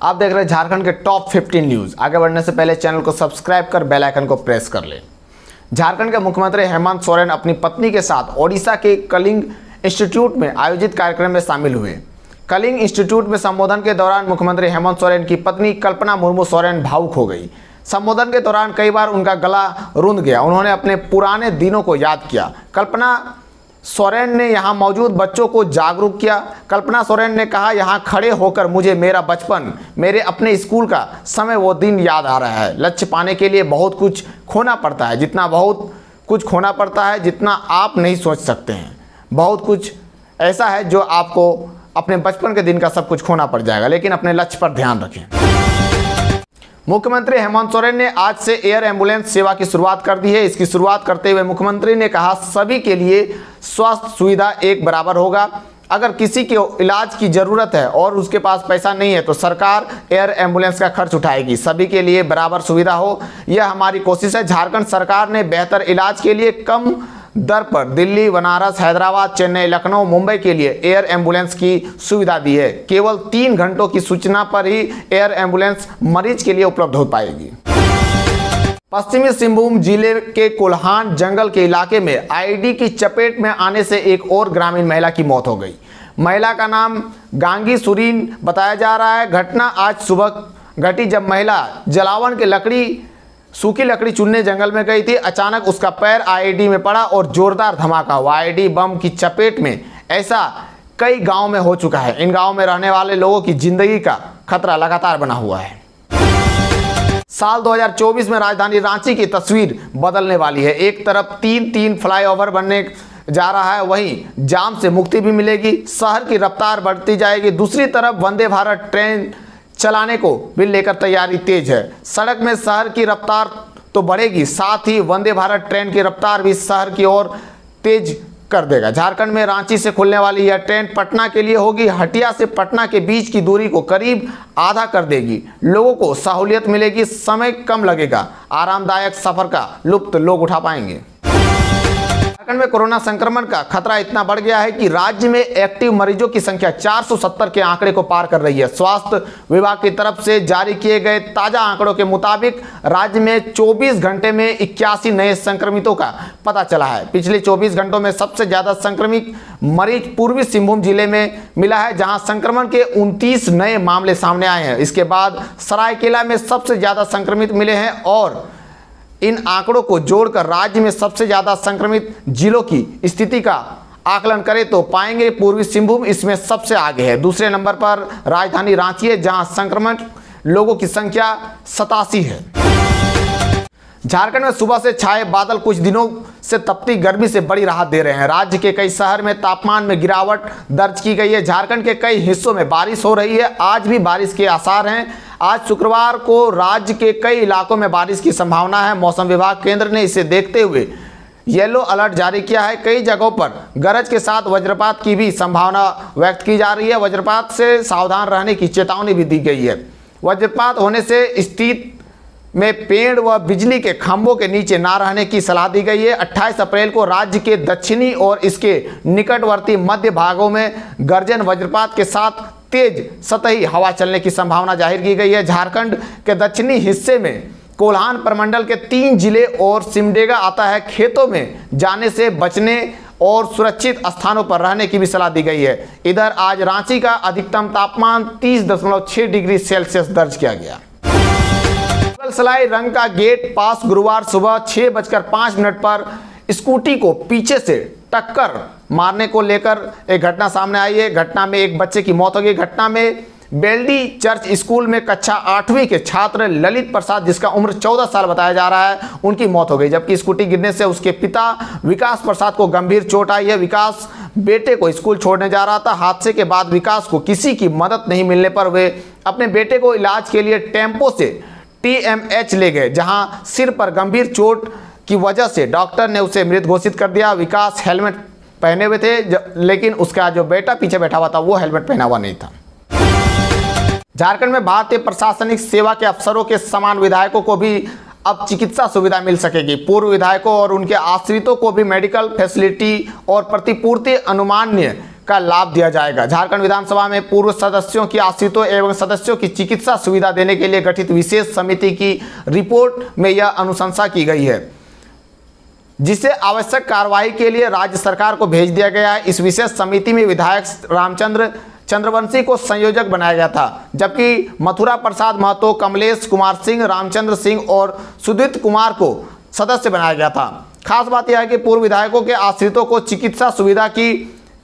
आप देख रहे हैं झारखंड के टॉप 15 न्यूज़। आगे बढ़ने से पहले चैनल को सब्सक्राइब कर बेल आइकन को प्रेस कर लें। झारखंड के मुख्यमंत्री हेमंत सोरेन अपनी पत्नी के साथ ओडिशा के कलिंग इंस्टीट्यूट में आयोजित कार्यक्रम में शामिल हुए। कलिंग इंस्टीट्यूट में संबोधन के दौरान मुख्यमंत्री हेमंत सोरेन की पत्नी कल्पना मुर्मू सोरेन भावुक हो गई। संबोधन के दौरान कई बार उनका गला रुंध गया। उन्होंने अपने पुराने दिनों को याद किया। कल्पना सोरेन ने यहां मौजूद बच्चों को जागरूक किया। कल्पना सोरेन ने कहा, यहां खड़े होकर मुझे मेरा बचपन, मेरे अपने स्कूल का समय, वो दिन याद आ रहा है। लक्ष्य पाने के लिए बहुत कुछ खोना पड़ता है, बहुत कुछ खोना पड़ता है जितना आप नहीं सोच सकते हैं। बहुत कुछ ऐसा है जो आपको अपने बचपन के दिन का सब कुछ खोना पड़ जाएगा, लेकिन अपने लक्ष्य पर ध्यान रखें। मुख्यमंत्री हेमंत सोरेन ने आज से एयर एम्बुलेंस सेवा की शुरुआत कर दी है। इसकी शुरुआत करते हुए मुख्यमंत्री ने कहा, सभी के लिए स्वास्थ्य सुविधा एक बराबर होगा। अगर किसी के इलाज की जरूरत है और उसके पास पैसा नहीं है तो सरकार एयर एम्बुलेंस का खर्च उठाएगी। सभी के लिए बराबर सुविधा हो, यह हमारी कोशिश है। झारखंड सरकार ने बेहतर इलाज के लिए कम दर पर दिल्ली, बनारस, हैदराबाद, चेन्नई, लखनऊ, मुंबई के लिए एयर एम्बुलेंस की सुविधा दी है। केवल 3 घंटों की सूचना पर ही एयर एम्बुलेंस मरीज के लिए उपलब्ध हो पाएगी। पश्चिमी सिंहभूम जिले के कोल्हान जंगल के इलाके में आईडी की चपेट में आने से एक और ग्रामीण महिला की मौत हो गई। महिला का नाम गांगी सुरीन बताया जा रहा है। घटना आज सुबह घटी जब महिला जलावन के सूखी लकड़ी चुनने जंगल में गई थी। अचानक उसका पैर आईडी में पड़ा और जोरदार धमाका हुआ। आईडी बम की चपेट में ऐसा कई गांव में हो चुका है। इन गांव में रहने वाले लोगों की जिंदगी का खतरा लगातार बना हुआ है। साल 2024 में राजधानी रांची की तस्वीर बदलने वाली है। एक तरफ 3 फ्लाईओवर बनने जा रहा है, वहीं जाम से मुक्ति भी मिलेगी। शहर की रफ्तार बढ़ती जाएगी। दूसरी तरफ वंदे भारत ट्रेन चलाने को भी लेकर तैयारी तेज है। सड़क में शहर की रफ्तार तो बढ़ेगी, साथ ही वंदे भारत ट्रेन की रफ्तार भी शहर की ओर तेज कर देगा। झारखंड में रांची से खुलने वाली यह ट्रेन पटना के लिए होगी। हटिया से पटना के बीच की दूरी को करीब आधा कर देगी। लोगों को सहूलियत मिलेगी, समय कम लगेगा, आरामदायक सफर का लुत्फ लोग उठा पाएंगे। झारखंड में कोरोना संक्रमण का खतरा इतना बढ़ गया है कि राज्य में एक्टिव मरीजों की संख्या 470 के आंकड़े को पार कर रही है। स्वास्थ्य विभाग की तरफ से जारी किए गए ताजा आंकड़ों के मुताबिक राज्य में 24 घंटे में 81 नए संक्रमितों का पता चला है। पिछले 24 घंटों में सबसे ज्यादा संक्रमित मरीज पूर्वी सिंहभूम जिले में मिला है, जहां संक्रमण के 29 नए मामले सामने आए हैं। इसके बाद सरायकेला में सबसे ज्यादा संक्रमित मिले हैं और इन आंकड़ों को जोड़कर राज्य में सबसे ज्यादा संक्रमित जिलों की स्थिति का आकलन करें तो पाएंगे पूर्वी सिंहभूम इसमें सबसे आगे है। दूसरे नंबर पर राजधानी रांची है, जहां संक्रमण लोगों की संख्या 87 है। झारखंड में सुबह से छाए बादल कुछ दिनों से तपती गर्मी से बड़ी राहत दे रहे हैं। राज्य के कई शहर में तापमान में गिरावट दर्ज की गई है। झारखंड के कई हिस्सों में बारिश हो रही है। आज भी बारिश के आसार हैं। आज शुक्रवार को राज्य के कई इलाकों में बारिश की संभावना है। मौसम विभाग केंद्र ने इसे देखते हुए येलो अलर्ट जारी किया है। कई जगहों पर गरज के साथ वज्रपात की भी संभावना व्यक्त की जा रही है। वज्रपात से सावधान रहने की चेतावनी भी दी गई है। वज्रपात होने से स्थिति में पेड़ व बिजली के खंभों के नीचे ना रहने की सलाह दी गई है। 28 अप्रैल को राज्य के दक्षिणी और इसके निकटवर्ती मध्य भागों में गर्जन वज्रपात के साथ तेज सतही हवा चलने की संभावना जाहिर की गई है। झारखंड के दक्षिणी हिस्से में कोल्हान प्रमंडल के 3 जिले और सिमडेगा आता है। खेतों में जाने से बचने और सुरक्षित स्थानों पर रहने की भी सलाह दी गई है। इधर आज रांची का अधिकतम तापमान 30.6 डिग्री सेल्सियस दर्ज किया गया। सलाई रंग का गेट पास गुरुवार सुबह 6:05 पर स्कूटी को पीछे से टक्कर मारने को लेकर एक घटना सामने आई है। घटना में एक बच्चे की मौत हो गई। घटना में बेल्डी चर्च स्कूल में कक्षा 8वीं के छात्र ललित प्रसाद, जिसका उम्र 14 साल बताया जा रहा है, उनकी मौत हो गई। जबकि स्कूटी गिरने से उसके पिता विकास प्रसाद को गंभीर चोट आई है। विकास बेटे को स्कूल छोड़ने जा रहा था। हादसे के बाद विकास को किसी की मदद नहीं मिलने पर वे अपने बेटे को इलाज के लिए टेम्पो से TMH ले गए, जहां सिर पर गंभीर चोट की वजह से डॉक्टर ने उसे मृत घोषित कर दिया। विकास हेलमेट पहने हुए थे, लेकिन उसका जो बेटा पीछे बैठा हुआ था वो हेलमेट पहना हुआ नहीं था। झारखंड में भारतीय प्रशासनिक सेवा के अफसरों के समान विधायकों को भी अब चिकित्सा सुविधा मिल सकेगी। पूर्व विधायकों और उनके आश्रितों को भी मेडिकल फैसिलिटी और प्रतिपूर्ति अनुमान्य का लाभ दिया जाएगा। झारखंड विधानसभा में पूर्व सदस्यों की आश्रितों एवं सदस्यों की चिकित्सा सुविधा देने के लिए गठित विशेष समिति की रिपोर्ट में यह अनुशंसा की गई है, जिसे आवश्यक कार्रवाई के लिए राज्य सरकार को भेज दिया गया है। इस विशेष समिति में विधायक रामचंद्र चंद्रवंशी को संयोजक बनाया गया था, जबकि मथुरा प्रसाद महतो, कमलेश कुमार सिंह, रामचंद्र सिंह और सुदीप्त कुमार को सदस्य बनाया गया था। खास बात यह है कि पूर्व विधायकों के आश्रितों को चिकित्सा सुविधा की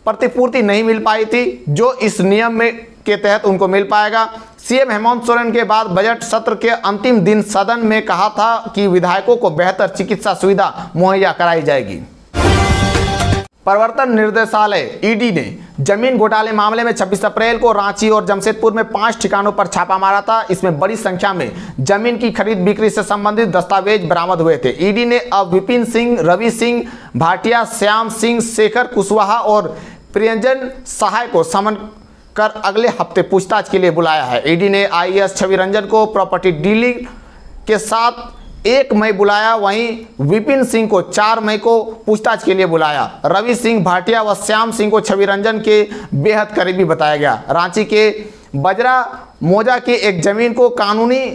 प्रतिपूर्ति नहीं मिल पाई थी, जो इस नियम में के तहत उनको मिल पाएगा। सीएम हेमंत सोरेन के बाद बजट सत्र के अंतिम दिन सदन में कहा था कि विधायकों को बेहतर चिकित्सा सुविधा मुहैया कराई जाएगी। प्रवर्तन निर्देशालय ईडी ने जमीन घोटाले मामले में 26 अप्रैल को रांची और जमशेदपुर में 5 ठिकानों पर छापा मारा था। इसमें बड़ी संख्या में जमीन की खरीद बिक्री से संबंधित दस्तावेज बरामद हुए थे। ईडी ने अब विपिन सिंह, रवि सिंह भाटिया, श्याम सिंह, शेखर कुशवाहा और प्रियंजन सहाय को समन कर अगले हफ्ते पूछताछ के लिए बुलाया है। ईडी ने आईएएस छवि रंजन को प्रॉपर्टी डीलिंग के साथ 1 मई बुलाया, वहीं विपिन सिंह को 4 मई को पूछताछ के लिए बुलाया। रवि सिंह भाटिया व श्याम सिंह को छवि रंजन के बेहद करीबी बताया गया। रांची के बजरा मोजा की एक जमीन को कानूनी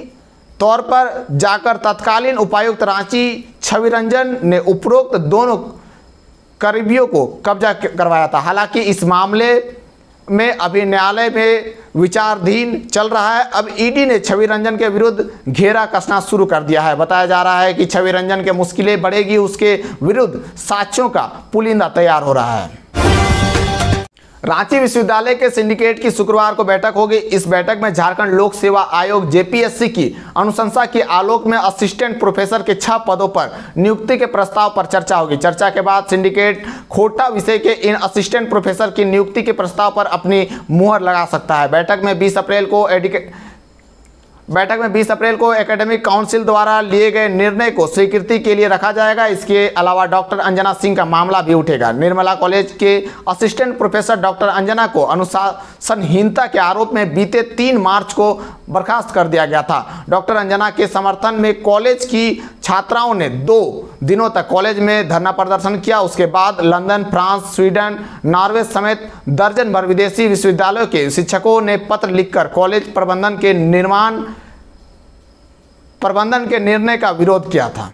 तौर पर जाकर तत्कालीन उपायुक्त रांची छवि रंजन ने उपरोक्त दोनों करीबियों को कब्जा करवाया था। हालांकि इस मामले में अभी न्यायालय में विचाराधीन चल रहा है। अब ईडी ने छवि रंजन के विरुद्ध घेरा कसना शुरू कर दिया है। बताया जा रहा है कि छवि रंजन के मुश्किलें बढ़ेगी, उसके विरुद्ध साक्ष्यों का पुलिंदा तैयार हो रहा है। रांची विश्वविद्यालय के सिंडिकेट की शुक्रवार को बैठक होगी। इस बैठक में झारखंड लोक सेवा आयोग जेपीएससी की अनुशंसा के आलोक में असिस्टेंट प्रोफेसर के 6 पदों पर नियुक्ति के प्रस्ताव पर चर्चा होगी। चर्चा के बाद सिंडिकेट खोटा विषय के इन असिस्टेंट प्रोफेसर की नियुक्ति के प्रस्ताव पर अपनी मुहर लगा सकता है। बैठक में 20 अप्रैल को एकेडमिक काउंसिल द्वारा लिए गए निर्णय को स्वीकृति के लिए रखा जाएगा। इसके अलावा डॉक्टर अंजना सिंह का मामला भी उठेगा। निर्मला कॉलेज के असिस्टेंट प्रोफेसर डॉक्टर अंजना को अनुशासनहीनता के आरोप में बीते 3 मार्च को बर्खास्त कर दिया गया था। डॉक्टर अंजना के समर्थन में कॉलेज की छात्राओं ने 2 दिनों तक कॉलेज में धरना प्रदर्शन किया। उसके बाद लंदन, फ्रांस, स्वीडन, नॉर्वे समेत दर्जन भर विदेशी विश्वविद्यालयों के शिक्षकों ने पत्र लिखकर कॉलेज प्रबंधन के निर्णय का विरोध किया था।